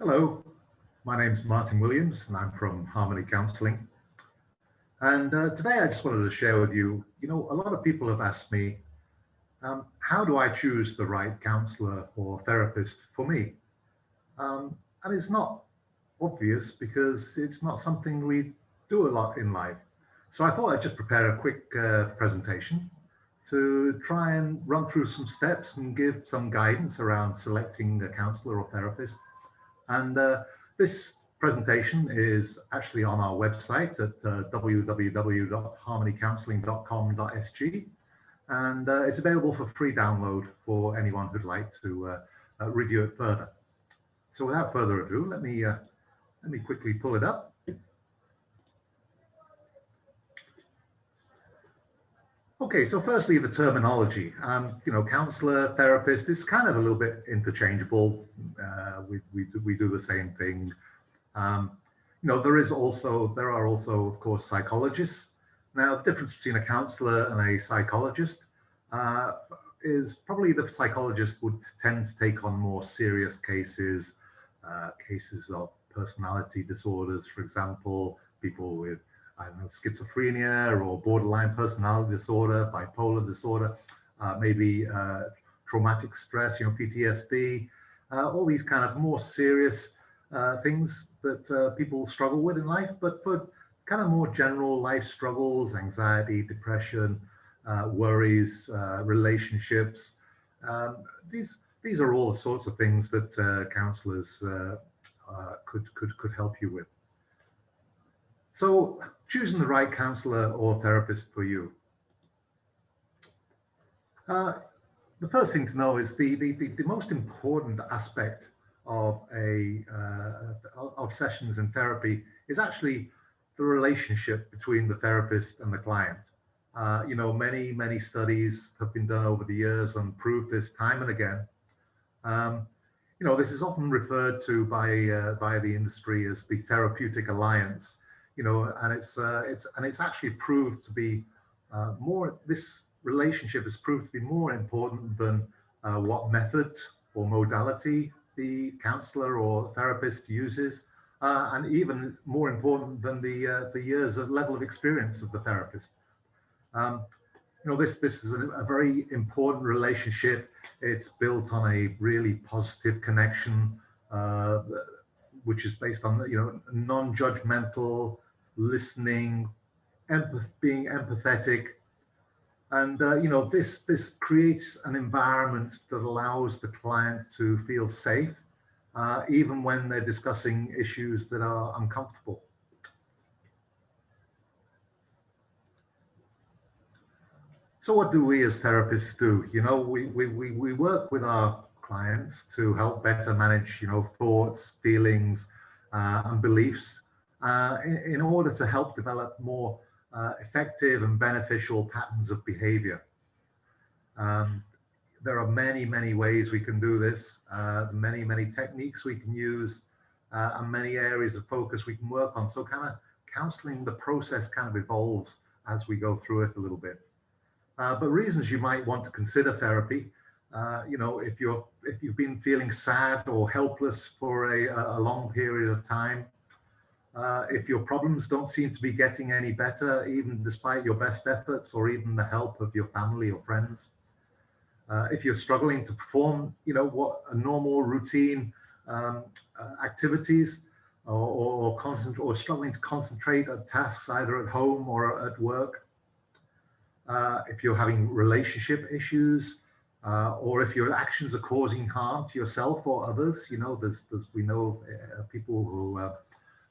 Hello, my name's Martin Williams and I'm from Harmony Counselling. And today I just wanted to share with you, a lot of people have asked me, how do I choose the right counsellor or therapist for me? And it's not obvious because it's not something we do a lot in life. So I thought I'd just prepare a quick presentation to try and run through some steps and give some guidance around selecting a counsellor or therapist. And this presentation is actually on our website at www.harmonycounselling.com.sg, and it's available for free download for anyone who'd like to review it further. So without further ado, let me quickly pull it up. Okay, so firstly, the terminology. Counselor, therapist is kind of a little bit interchangeable. We do the same thing. There are also, of course, psychologists. Now, the difference between a counselor and a psychologist is probably the psychologist would tend to take on more serious cases, cases of personality disorders, for example, people with schizophrenia or borderline personality disorder, bipolar disorder, maybe traumatic stress, PTSD, all these kind of more serious things that people struggle with in life. But for kind of more general life struggles, anxiety, depression, worries, relationships, these are all the sorts of things that counselors could help you with. So choosing the right counselor or therapist for you. The first thing to know is the most important aspect of of sessions in therapy is actually the relationship between the therapist and the client. Many studies have been done over the years and proved this time and again. This is often referred to by the industry as the therapeutic alliance. And it's actually proved to be this relationship has proved to be more important than what method or modality the counselor or therapist uses, and even more important than the years of level of experience of the therapist. This is a very important relationship. It's built on a really positive connection, which is based on non-judgmental listening, being empathetic, and this creates an environment that allows the client to feel safe, even when they're discussing issues that are uncomfortable. So what do we as therapists do? We work with our clients to help better manage thoughts, feelings, and beliefs, in order to help develop more effective and beneficial patterns of behavior. There are many ways we can do this, many techniques we can use, and many areas of focus we can work on. So kind of counseling, the process kind of evolves as we go through it a little bit. But reasons you might want to consider therapy, if you've been feeling sad or helpless for a long period of time, if your problems don't seem to be getting any better, even despite your best efforts or even the help of your family or friends. If you're struggling to perform, what a normal routine activities, or struggling to concentrate at tasks either at home or at work. If you're having relationship issues, or if your actions are causing harm to yourself or others, we know people who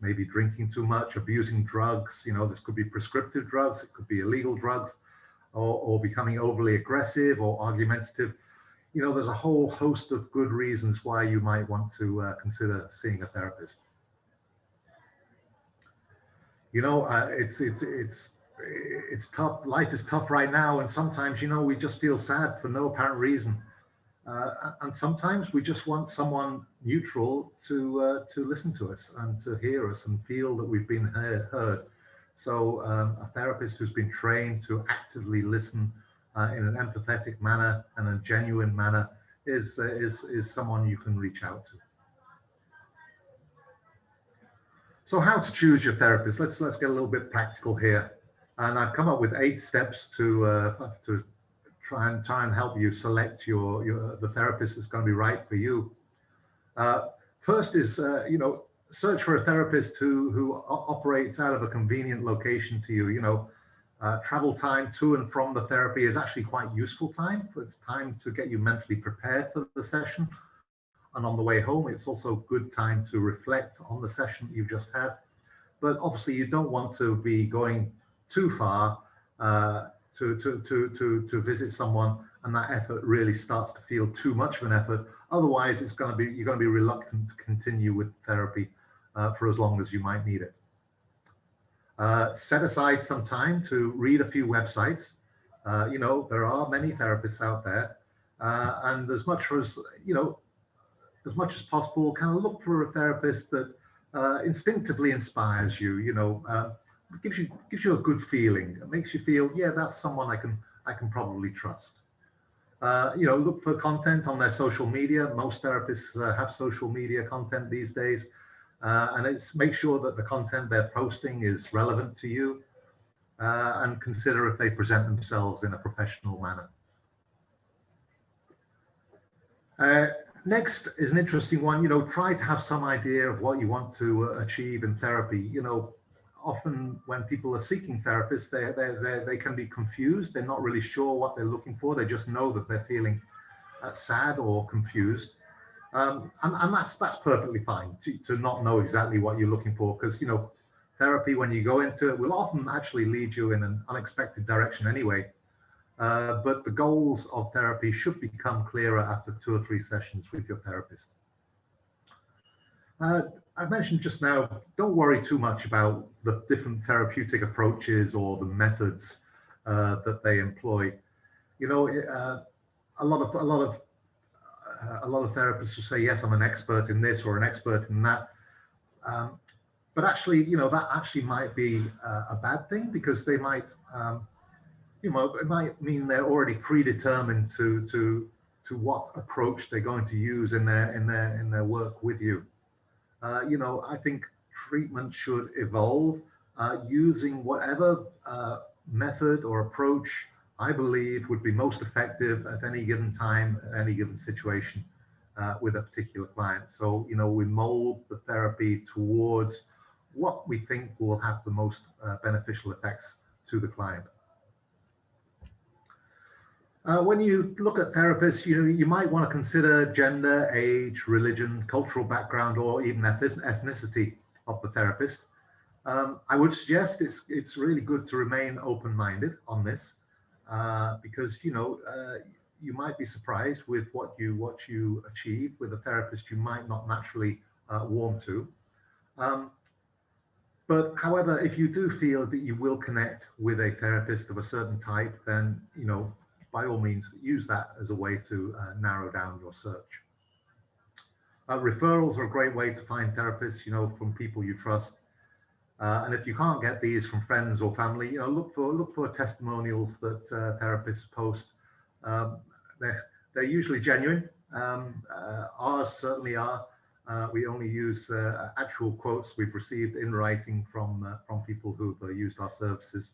maybe drinking too much, abusing drugs. This could be prescriptive drugs, it could be illegal drugs, or becoming overly aggressive or argumentative. There's a whole host of good reasons why you might want to consider seeing a therapist. It's tough. Life is tough right now, and sometimes we just feel sad for no apparent reason. And sometimes we just want someone neutral to listen to us and to hear us and feel that we've been heard. So a therapist who's been trained to actively listen in an empathetic manner and a genuine manner is someone you can reach out to. So how to choose your therapist? Let's get a little bit practical here. And I've come up with 8 steps to try and help you select the therapist that's going to be right for you. First is search for a therapist who operates out of a convenient location to you. Travel time to and from the therapy is actually quite useful time. It's time to get you mentally prepared for the session. And on the way home, it's also good time to reflect on the session you've just had. But obviously, you don't want to be going too far to visit someone, and that effort really starts to feel too much of an effort. Otherwise, you're going to be reluctant to continue with therapy for as long as you might need it. Set aside some time to read a few websites. There are many therapists out there, and as much as possible, kind of look for a therapist that instinctively inspires you. Gives you a good feeling. It makes you feel, yeah, that's someone I can probably trust. Look for content on their social media. Most therapists have social media content these days, and make sure that the content they're posting is relevant to you, and consider if they present themselves in a professional manner. Next is an interesting one. Try to have some idea of what you want to achieve in therapy. Often when people are seeking therapists, they can be confused. They're not really sure what they're looking for. They just know that they're feeling sad or confused. And that's perfectly fine to not know exactly what you're looking for, because therapy, when you go into it, will often actually lead you in an unexpected direction anyway. But the goals of therapy should become clearer after 2 or 3 sessions with your therapist. I mentioned just now, don't worry too much about the different therapeutic approaches or the methods that they employ. A lot of therapists will say, yes, I'm an expert in this or an expert in that. But actually, that actually might be a bad thing, because they might, it might mean they're already predetermined to what approach they're going to use in their work with you. I think treatment should evolve using whatever method or approach I believe would be most effective at any given time, any given situation with a particular client. So, we mold the therapy towards what we think will have the most beneficial effects to the client. When you look at therapists, you might want to consider gender, age, religion, cultural background, or even ethnicity of the therapist. I would suggest it's really good to remain open-minded on this, because you might be surprised with what you achieve with a therapist you might not naturally warm to. But however, if you do feel that you will connect with a therapist of a certain type, then by all means, use that as a way to narrow down your search. Referrals are a great way to find therapists, from people you trust. And if you can't get these from friends or family, look for testimonials that therapists post. They're usually genuine. Ours certainly are. We only use actual quotes we've received in writing from people who've used our services.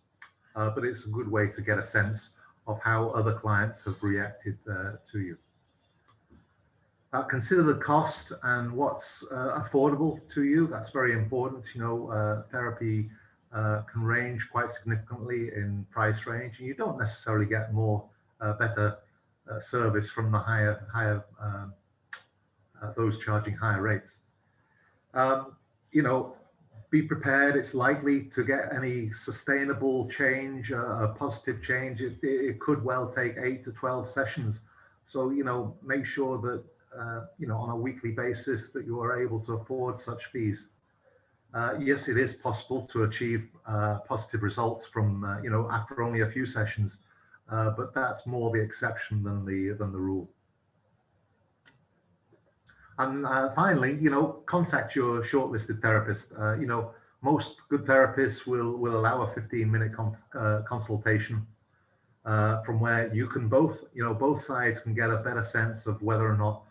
But it's a good way to get a sense of how other clients have reacted to you. Consider the cost and what's affordable to you. That's very important. Therapy can range quite significantly in price range, and you don't necessarily get better service from the higher those charging higher rates. Be prepared. It's likely to get any sustainable change, a positive change. It could well take 8 to 12 sessions. So, make sure that, on a weekly basis that you are able to afford such fees. Yes, it is possible to achieve positive results from, after only a few sessions, but that's more the exception than the rule. And finally, contact your shortlisted therapist. Most good therapists will allow a 15-minute consultation from where you can both sides can get a better sense of whether or not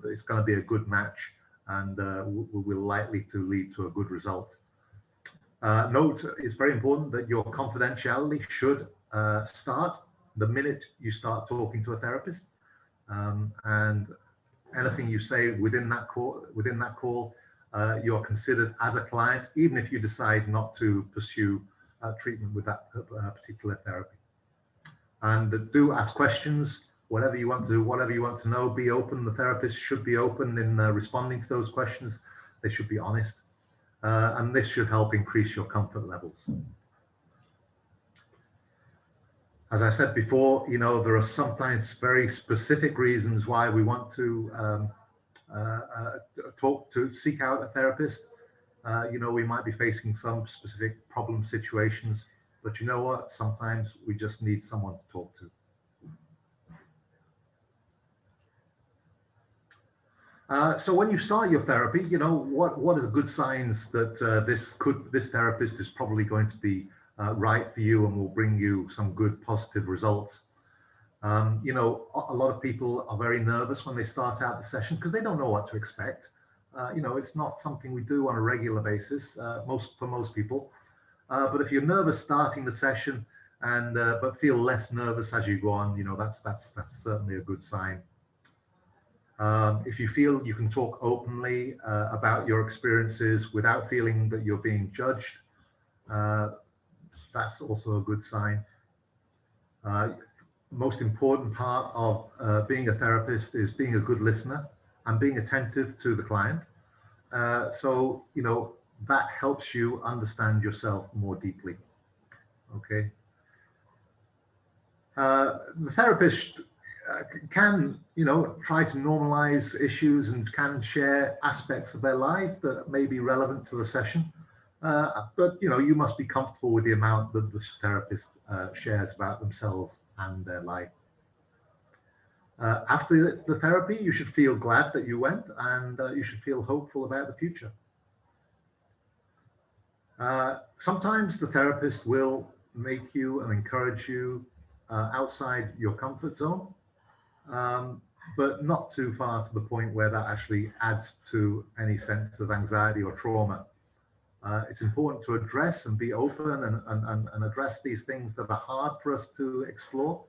it's going to be a good match and will likely to lead to a good result. Note, it's very important that your confidentiality should start the minute you start talking to a therapist, and anything you say within that call, you're considered as a client, even if you decide not to pursue treatment with that particular therapy. And do ask questions, whatever you want to do, whatever you want to know, be open. The therapist should be open in responding to those questions. They should be honest. And this should help increase your comfort levels. As I said before, there are sometimes very specific reasons why we want to seek out a therapist. We might be facing some specific problem situations, but you know what? Sometimes we just need someone to talk to. So when you start your therapy, what are the good signs that this therapist is probably going to be right for you and will bring you some good positive results. A lot of people are very nervous when they start out the session because they don't know what to expect. It's not something we do on a regular basis, for most people. But if you're nervous starting the session and but feel less nervous as you go on, that's certainly a good sign. If you feel you can talk openly about your experiences without feeling that you're being judged, that's also a good sign. Most important part of being a therapist is being a good listener and being attentive to the client. So that helps you understand yourself more deeply. Okay. The therapist can, try to normalize issues and can share aspects of their life that may be relevant to the session. But, you must be comfortable with the amount that the therapist shares about themselves and their life. After the therapy, you should feel glad that you went, and you should feel hopeful about the future. Sometimes the therapist will make you and encourage you outside your comfort zone, but not too far to the point where that actually adds to any sense of anxiety or trauma. It's important to address and be open and address these things that are hard for us to explore,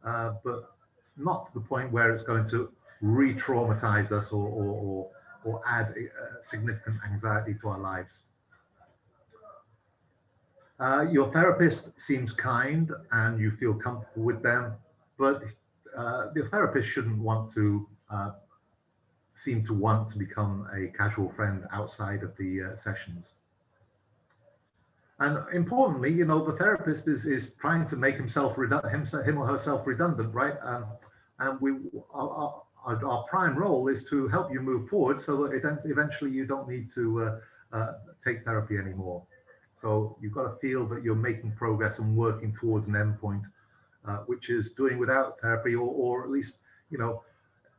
but not to the point where it's going to re-traumatize us or add significant anxiety to our lives. Your therapist seems kind and you feel comfortable with them, but the therapist shouldn't seem to want to become a casual friend outside of the sessions. And importantly, the therapist is trying to make him or herself redundant, right? And our prime role is to help you move forward so that eventually you don't need to take therapy anymore. So you've got to feel that you're making progress and working towards an endpoint, which is doing without therapy, or at least,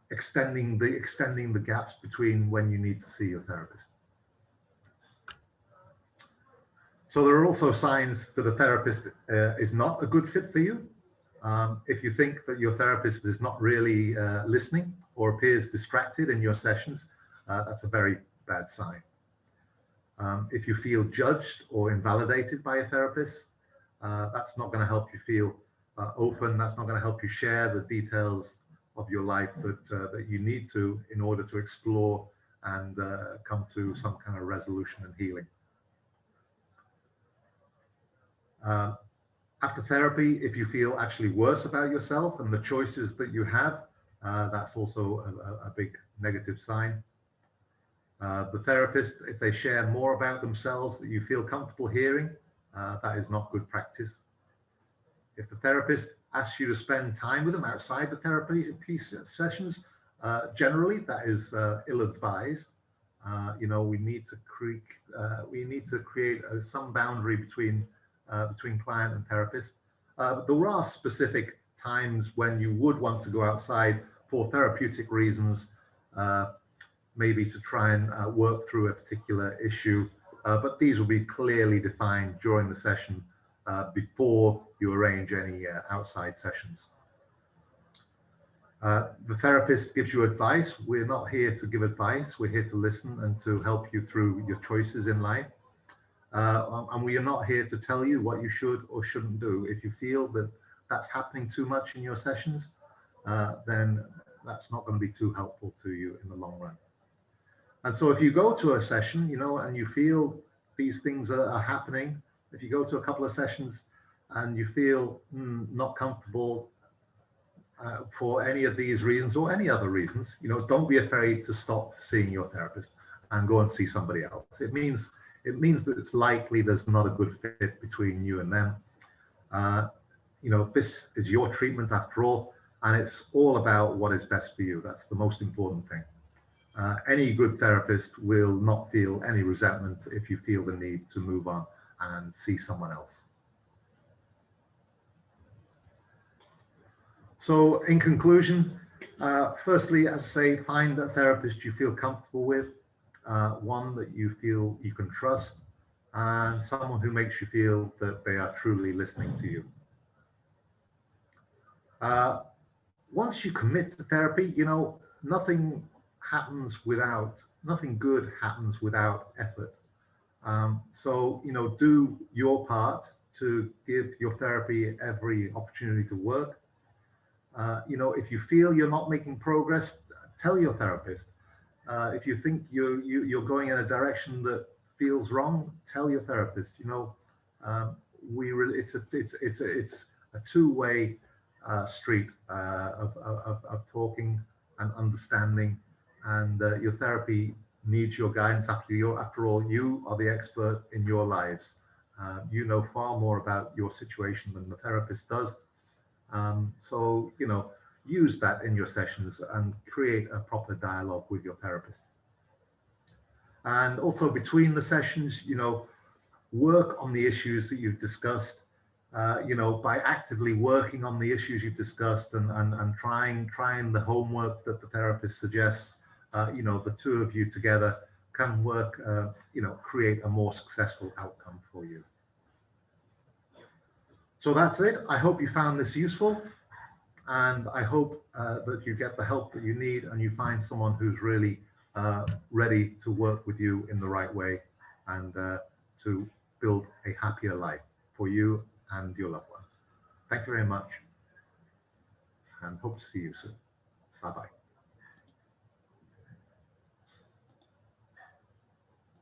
extending the gaps between when you need to see your therapist. So there are also signs that a therapist is not a good fit for you. If you think that your therapist is not really listening or appears distracted in your sessions, that's a very bad sign. If you feel judged or invalidated by a therapist, that's not going to help you feel open. That's not going to help you share the details of your life that you need to in order to explore and come to some kind of resolution and healing. After therapy, if you feel actually worse about yourself and the choices that you have, that's also a big negative sign. The therapist, if they share more about themselves that you feel comfortable hearing, that is not good practice. If the therapist asks you to spend time with them outside the therapy sessions, generally that is ill-advised. We need to create some boundary between client and therapist. There are specific times when you would want to go outside for therapeutic reasons, maybe to try and work through a particular issue, but these will be clearly defined during the session before you arrange any outside sessions. The therapist gives you advice. We're not here to give advice. We're here to listen and to help you through your choices in life. And we are not here to tell you what you should or shouldn't do. If you feel that that's happening too much in your sessions, then that's not going to be too helpful to you in the long run. And so if you go to a session, and you feel these things are happening, if you go to a couple of sessions and you feel not comfortable for any of these reasons or any other reasons, don't be afraid to stop seeing your therapist and go and see somebody else. It means that it's likely there's not a good fit between you and them. This is your treatment after all, and it's all about what is best for you. That's the most important thing. Any good therapist will not feel any resentment if you feel the need to move on and see someone else. So in conclusion, firstly, as I say, find a therapist you feel comfortable with, one that you feel you can trust, and someone who makes you feel that they are truly listening to you. Once you commit to therapy, nothing good happens without effort. So, do your part to give your therapy every opportunity to work. If you feel you're not making progress, tell your therapist. If you think you're going in a direction that feels wrong, tell your therapist. It's a two-way street of talking and understanding, and your therapy needs your guidance. After all, you are the expert in your lives. You know far more about your situation than the therapist does. So, use that in your sessions and create a proper dialogue with your therapist. And also between the sessions, work on the issues that you've discussed, by actively working on the issues you've discussed and trying the homework that the therapist suggests, the two of you together can work, create a more successful outcome for you. So that's it. I hope you found this useful, and I hope that you get the help that you need and you find someone who's really ready to work with you in the right way and to build a happier life for you and your loved ones. Thank you very much, and hope to see you soon. Bye-bye.